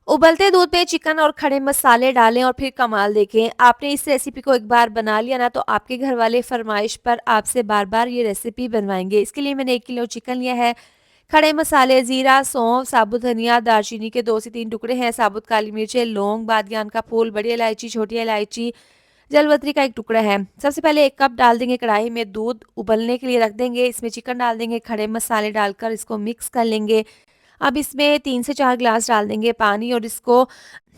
उबलते दूध में चिकन और खड़े मसाले डालें और फिर कमाल देखें। आपने इस रेसिपी को एक बार बना लिया ना, तो आपके घर वाले फरमाइश पर आपसे बार-बार ये रेसिपी बनवाएँगे। इसके लिए मैंने 1 किलो चिकन लिया है। खड़े मसाले जीरा, सौंफ, साबुत धनिया, दालचीनी के 2 से 3 टुकड़े हैं, साबुत काली मिर्चें, लौंग, बादियान का फूल, बड़ी इलायची, छोटी इलायची, जलवत्री का 1 टुकड़ा है। सबसे पहले 1 कप डाल देंगे कढ़ाई में, दूध उबलने के लिए रख देंगे। इसमें चिकन डाल देंगे, खड़े मसाले डालकर इसको मिक्स कर लेंगे। अब इसमें 3 से 4 ग्लास डाल देंगे पानी और इसको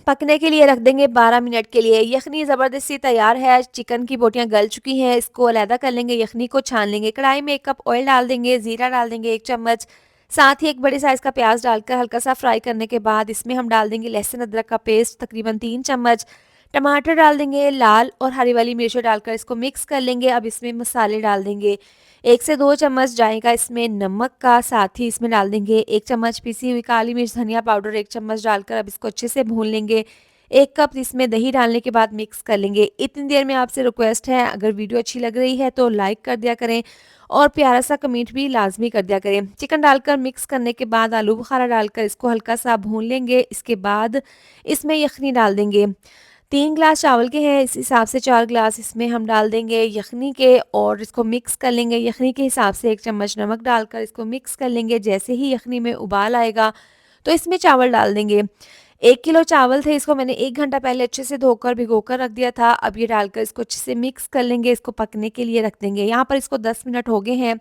पकने के लिए रख देंगे 12 मिनट के लिए। यखनी ज़बरदस्ती तैयार है, चिकन की बोटियाँ गल चुकी हैं, इसको अलहदा कर लेंगे, यखनी को छान लेंगे। कढ़ाई में 1 कप ऑयल डाल देंगे, ज़ीरा डाल देंगे 1 चम्मच, साथ ही एक बड़े साइज़ का प्याज डालकर हल्का-सा फ्राई करने के बाद इसमें हम डाल देंगे लहसुन अदरक का पेस्ट तकरीबन 3 चम्मच, टमाटर डाल देंगे, लाल और हरी वाली मिर्चें डालकर इसको मिक्स कर लेंगे। अब इसमें मसाले डाल देंगे, 1 से 2 चम्मच जाएगा इसमें नमक का, साथ ही इसमें डाल देंगे 1 चम्मच पिसी हुई काली मिर्च, धनिया पाउडर 1 चम्मच डालकर अब इसको अच्छे से भून लेंगे। 1 कप इसमें दही डालने के बाद मिक्स कर लेंगे। इतनी देर में आपसे रिक्वेस्ट है, अगर वीडियो अच्छी लग रही है तो लाइक कर दिया करें और प्यारा-सा कमेंट भी लाज़मी कर दिया करें। चिकन डालकर मिक्स करने के बाद आलू बुखारा डालकर इसको हल्का-सा भून लेंगे। इसके बाद इसमें यखनी डाल देंगे। 3 ग्लास चावल के हैं, इस हिसाब से 4 ग्लास इसमें हम डाल देंगे यखनी के और इसको मिक्स कर लेंगे। यखनी के हिसाब से 1 चम्मच नमक डालकर इसको मिक्स कर लेंगे। जैसे ही यखनी में उबाल आएगा, तो इसमें चावल डाल देंगे। 1 किलो चावल थे, इसको मैंने 1 घंटा पहले अच्छे से धोकर भिगोकर रख दिया था। अब ये डालकर इसको अच्छे से मिक्स कर लेंगे, इसको पकने के लिए रख देंगे। यहाँ पर इसको 10 मिनट हो गए हैं।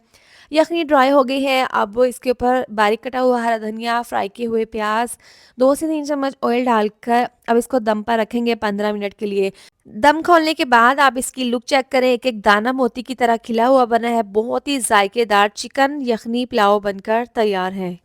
यखनी ड्राई हो गई है, अब इसके ऊपर बारीक कटा हुआ हरा धनिया, फ्राई किए हुए प्याज़, 2 से 3 चम्मच ऑयल डालकर अब इसको दम पर रखेंगे 15 मिनट के लिए। दम खोलने के बाद आप इसकी लुक चेक करें, एक-एक दाना मोती की तरह खिला हुआ बना है। बहुत ही ज़ायकेदार चिकन यखनी पुलाव बनकर तैयार है।